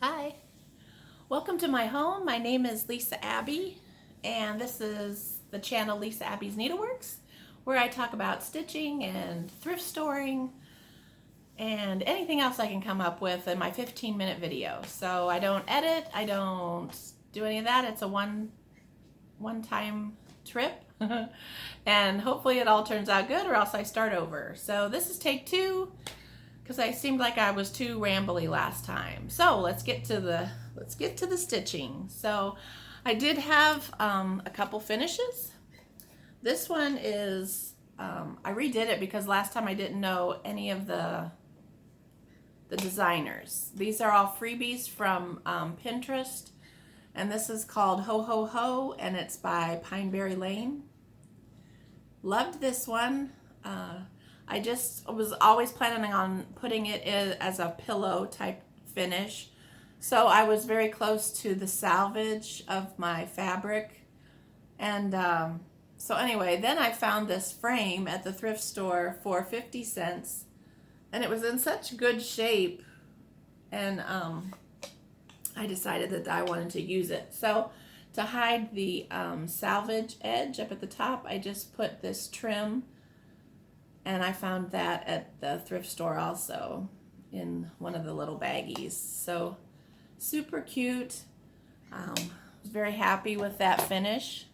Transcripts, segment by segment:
Hi, welcome to my home. My name is Lisa Abbey, and this is the channel Lisa Abbey's Needleworks, where I talk about stitching and thrift storing and anything else I can come up with in my 15-minute video. So I don't edit, I don't do any of that. It's a one-time trip, and hopefully it all turns out good, or else I start over. So this is take 2. Because I seemed like I was too rambly last time. So let's get to the stitching. So I did have a couple finishes. This one is I redid it because last time I didn't know any of the designers. These are all freebies from Pinterest, and this is called Ho Ho Ho, and it's by Pineberry Lane. Loved this one. I just was always planning on putting it in as a pillow type finish. So I was very close to the salvage of my fabric. And so anyway, then I found this frame at the thrift store for 50 cents. And it was in such good shape. And I decided that I wanted to use it. So to hide the salvage edge up at the top, I just put this trim. And I found that at the thrift store also in one of the little baggies. So super cute. Was very happy with that finish.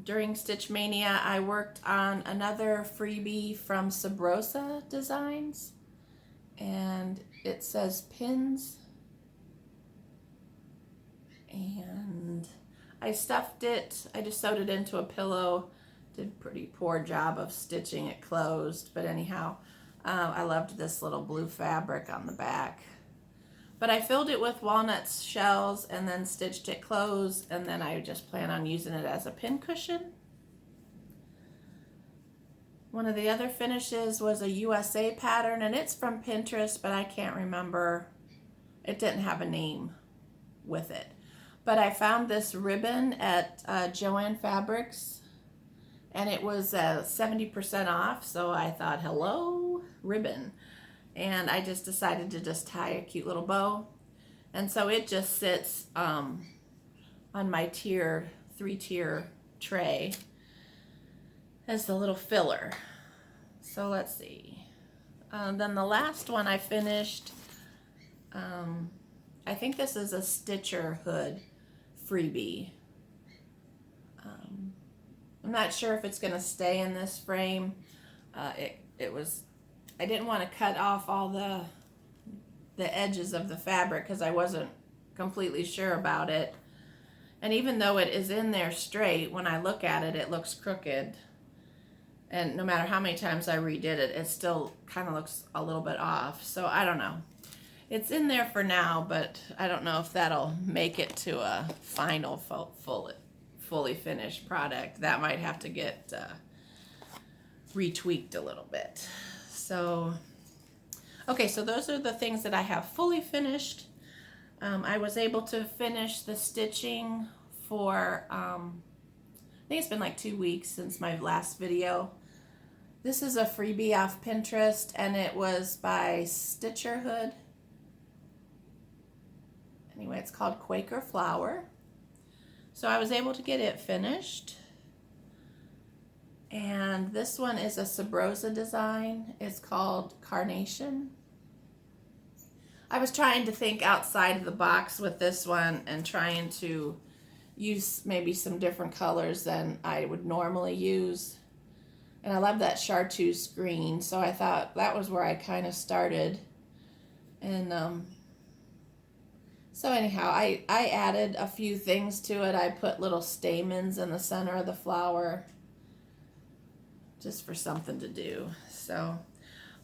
During Stitch Mania, I worked on another freebie from Sabrosa Designs. And it says pins. And I stuffed it. I just sewed it into a pillow. Did a pretty poor job of stitching it closed, but anyhow, I loved this little blue fabric on the back. But I filled it with walnut shells and then stitched it closed, and then I just plan on using it as a pin cushion. One of the other finishes was a USA pattern, and it's from Pinterest, but I can't remember. It didn't have a name with it. But I found this ribbon at Joann Fabrics, and it was 70% off, so I thought, hello, ribbon. And I just decided to just tie a cute little bow. And so it just sits on my 3-tier tray as the little filler. So let's see. Then the last one I finished, I think this is a Stitcher hood freebie. I'm not sure if it's going to stay in this frame. I didn't want to cut off all the edges of the fabric because I wasn't completely sure about it. And even though it is in there straight, when I look at it, it looks crooked. And no matter how many times I redid it, it still kind of looks a little bit off. So I don't know. It's in there for now, but I don't know if that'll make it to a final fully finished product. That might have to get retweaked a little bit. So okay, so those are the things that I have fully finished. I was able to finish the stitching for I think it's been like 2 weeks since my last video. This is a freebie off Pinterest, and it was by Stitcher Hood. Anyway, it's called Quaker Flower. So I was able to get it finished. And this one is a Sabrosa design. It's called Carnation. I was trying to think outside of the box with this one and trying to use maybe some different colors than I would normally use. And I love that chartreuse green, so I thought that was where I kind of started. And so anyhow, I added a few things to it. I put little stamens in the center of the flower just for something to do. So,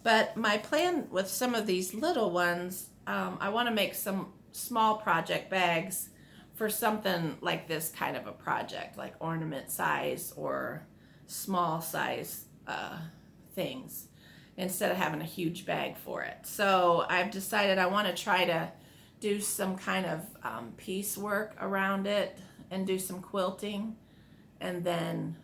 but my plan with some of these little ones, I want to make some small project bags for something like this kind of a project, like ornament size or small size things, instead of having a huge bag for it. So I've decided I want to try to do some kind of piecework around it and do some quilting and then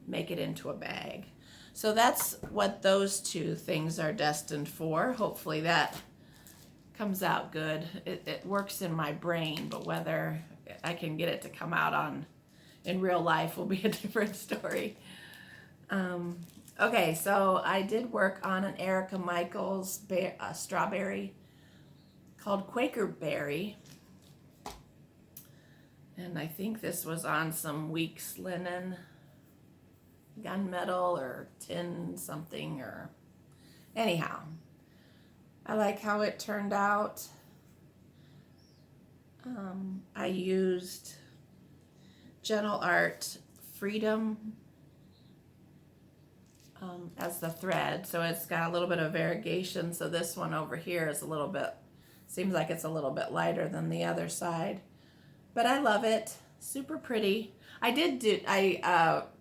make it into a bag. So that's what those two things are destined for. Hopefully that comes out good. It works in my brain, but whether I can get it to come out in real life will be a different story. Okay, so I did work on an Erica Michaels strawberry called Quaker Berry. And I think this was on some Weeks linen, gunmetal or tin something, or anyhow. I like how it turned out. I used Gentle Art Freedom as the thread, so it's got a little bit of variegation. So this one over here is a little bit, seems like it's a little bit lighter than the other side, but I love it. Super pretty. I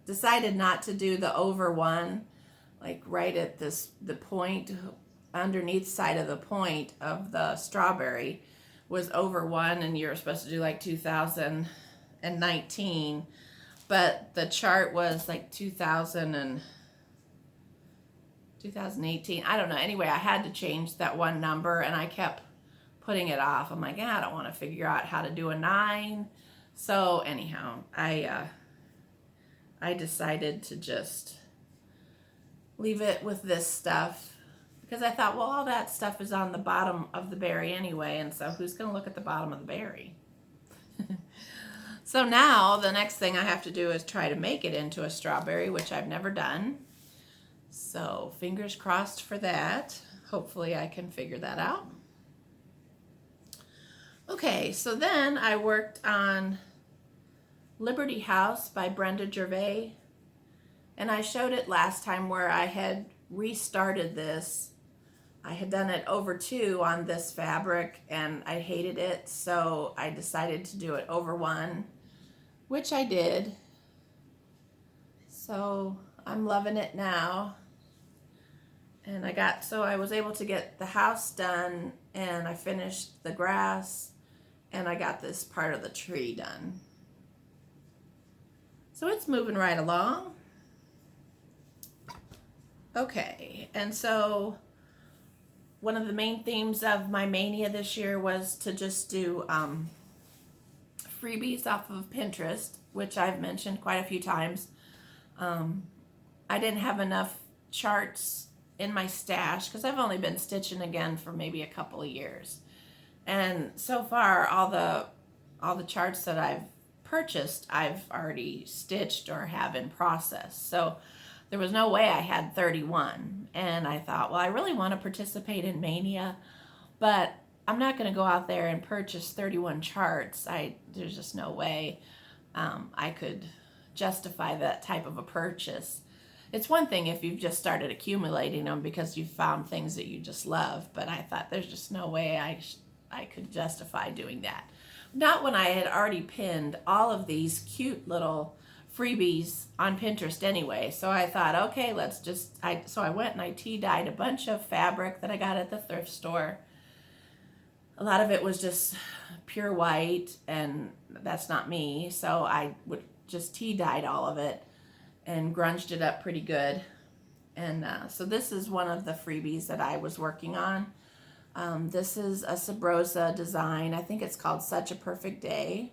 decided not to do the over one, like right at the point, underneath side of the point of the strawberry was over one, and you're supposed to do like 2019, but the chart was like 2018. I don't know. Anyway, I had to change that one number, and I kept putting it off. I'm like, yeah, I don't want to figure out how to do a 9. So anyhow, I decided to just leave it with this stuff, because I thought, well, all that stuff is on the bottom of the berry anyway, and so who's going to look at the bottom of the berry? So now the next thing I have to do is try to make it into a strawberry, which I've never done. So fingers crossed for that. Hopefully I can figure that out. Okay, so then I worked on Liberty House by Brenda Gervais, and I showed it last time where I had restarted this. I had done it over 2 on this fabric and I hated it, so I decided to do it over 1, which I did. So I'm loving it now. And I was able to get the house done, and I finished the grass, and I got this part of the tree done. So it's moving right along. Okay, and so one of the main themes of my mania this year was to just do freebies off of Pinterest, which I've mentioned quite a few times. I didn't have enough charts in my stash because I've only been stitching again for maybe a couple of years, and so far all the charts that I've purchased I've already stitched or have in process. So there was no way I had 31, and I thought, well, I really want to participate in Mania, but I'm not going to go out there and purchase 31 charts. There's just no way I could justify that type of a purchase. It's one thing if you've just started accumulating them because you've found things that you just love, but I thought there's just no way I could justify doing that. Not when I had already pinned all of these cute little freebies on Pinterest anyway. So I thought, okay, so I went and I tea-dyed a bunch of fabric that I got at the thrift store. A lot of it was just pure white, and that's not me. So I would just tea-dyed all of it and grunged it up pretty good. And so this is one of the freebies that I was working on. This is a Sabrosa design. I think it's called Such a Perfect Day.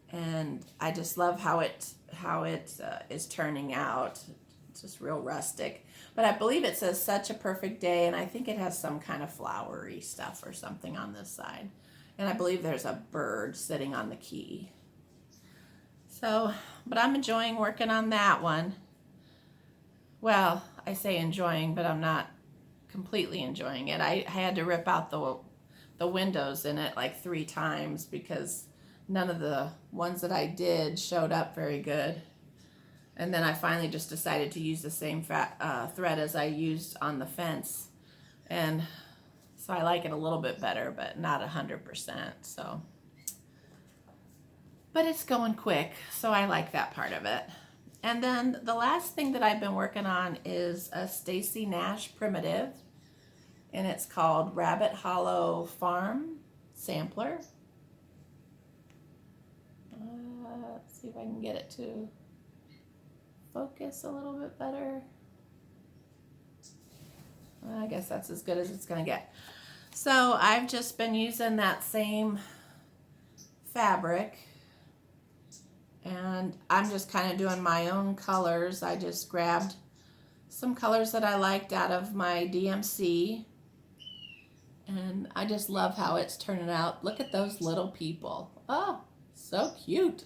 And I just love how it is turning out. It's just real rustic. But I believe it says Such a Perfect Day, and I think it has some kind of flowery stuff or something on this side. And I believe there's a bird sitting on the key. So, but I'm enjoying working on that one. Well, I say enjoying, but I'm not completely enjoying it. I had to rip out the windows in it like 3 times because none of the ones that I did showed up very good. And then I finally just decided to use the same thread as I used on the fence. And so I like it a little bit better, but not 100%. So, but it's going quick, so I like that part of it. And then the last thing that I've been working on is a Stacy Nash primitive, and it's called Rabbit Hollow Farm Sampler. Let's see if I can get it to focus a little bit better. I guess that's as good as it's going to get. So I've just been using that same fabric, and I'm just kind of doing my own colors. I just grabbed some colors that I liked out of my DMC, and I just love how it's turning out. Look at those little people. Oh, so cute.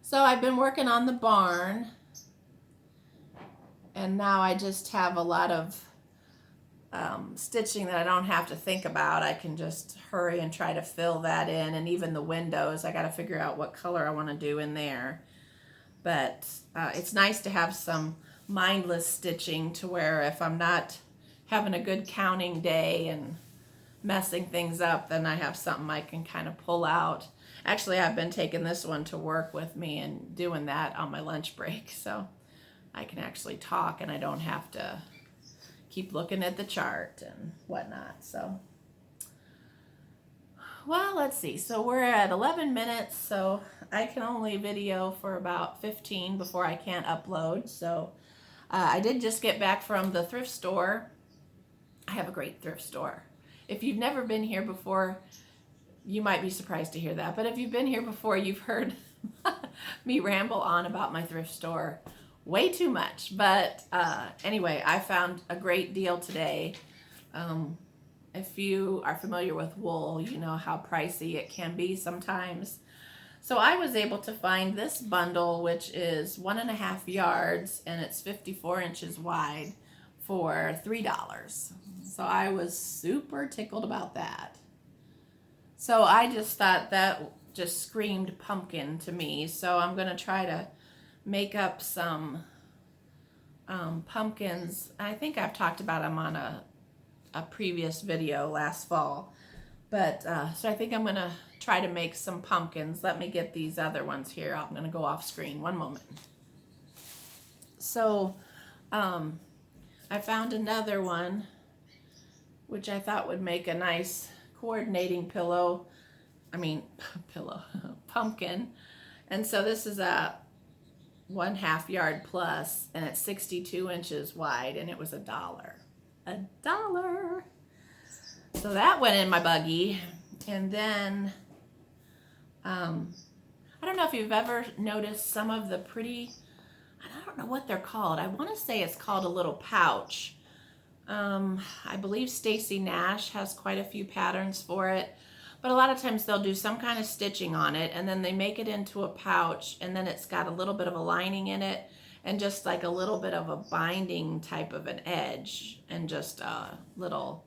So I've been working on the barn, and now I just have a lot of stitching that I don't have to think about. I can just hurry and try to fill that in, and even the windows, I got to figure out what color I want to do in there. But it's nice to have some mindless stitching to where if I'm not having a good counting day and messing things up, then I have something I can kind of pull out. Actually, I've been taking this one to work with me and doing that on my lunch break, so I can actually talk and I don't have to keep looking at the chart and whatnot. So, well, let's see. So we're at 11 minutes, so I can only video for about 15 before I can't upload. So I did just get back from the thrift store. I have a great thrift store. If you've never been here before, you might be surprised to hear that. But if you've been here before, you've heard me ramble on about my thrift store way too much. But anyway, I found a great deal today. If you are familiar with wool, you know how pricey it can be sometimes. So I was able to find this bundle, which is 1.5 yards and it's 54 inches wide, for $3. So I was super tickled about that. So I just thought that just screamed pumpkin to me. So I'm going to try to make up some pumpkins. I think I've talked about them on a previous video last fall. But so I think I'm going to try to make some pumpkins. Let me get these other ones here. I'm going to go off screen. One moment. So I found another one, which I thought would make a nice coordinating pumpkin. And so this is a 1/2 yard plus, and it's 62 inches wide, and it was $1. $1. So that went in my buggy. And then I don't know if you've ever noticed some of the pretty, I don't know what they're called. I want to say it's called a little pouch. I believe Stacy Nash has quite a few patterns for it. But a lot of times they'll do some kind of stitching on it, and then they make it into a pouch, and then it's got a little bit of a lining in it, and just like a little bit of a binding type of an edge, and just a little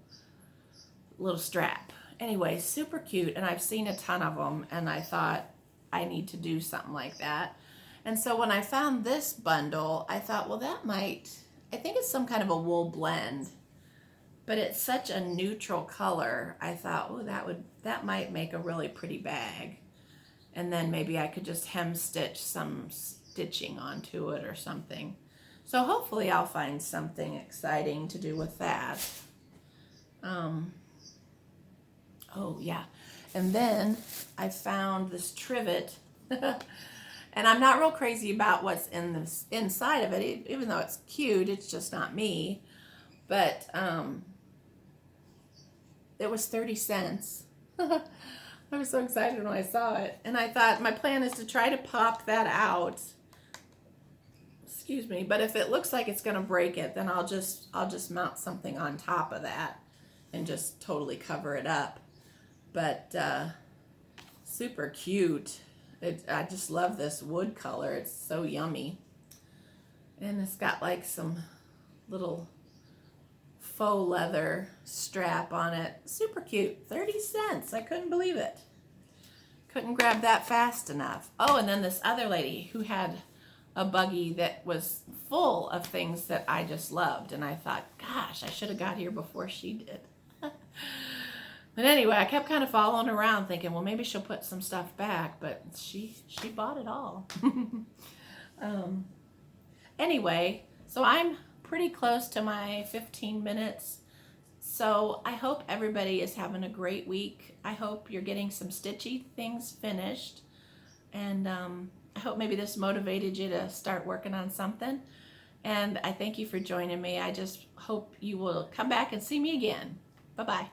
strap. Anyway, super cute, and I've seen a ton of them, and I thought I need to do something like that. And so when I found this bundle, I thought, well, I think it's some kind of a wool blend, but it's such a neutral color. I thought, oh, that might make a really pretty bag. And then maybe I could just hem stitch some stitching onto it or something. So hopefully I'll find something exciting to do with that. Oh yeah. And then I found this trivet. And I'm not real crazy about what's in this inside of it, even though it's cute. It's just not me. But it was 30 cents. I was so excited when I saw it. And I thought my plan is to try to pop that out. Excuse me. But if it looks like it's going to break it, then I'll just mount something on top of that and just totally cover it up. But super cute. I just love this wood color. It's so yummy. And it's got like some little faux leather strap on it. Super cute. 30 cents. I couldn't believe it. Couldn't grab that fast enough. Oh, and then this other lady who had a buggy that was full of things that I just loved. And I thought, gosh, I should have got here before she did. But anyway, I kept kind of following around thinking, well, maybe she'll put some stuff back. But she bought it all. Anyway, so I'm pretty close to my 15 minutes. So I hope everybody is having a great week. I hope you're getting some stitchy things finished. And I hope maybe this motivated you to start working on something. And I thank you for joining me. I just hope you will come back and see me again. Bye-bye.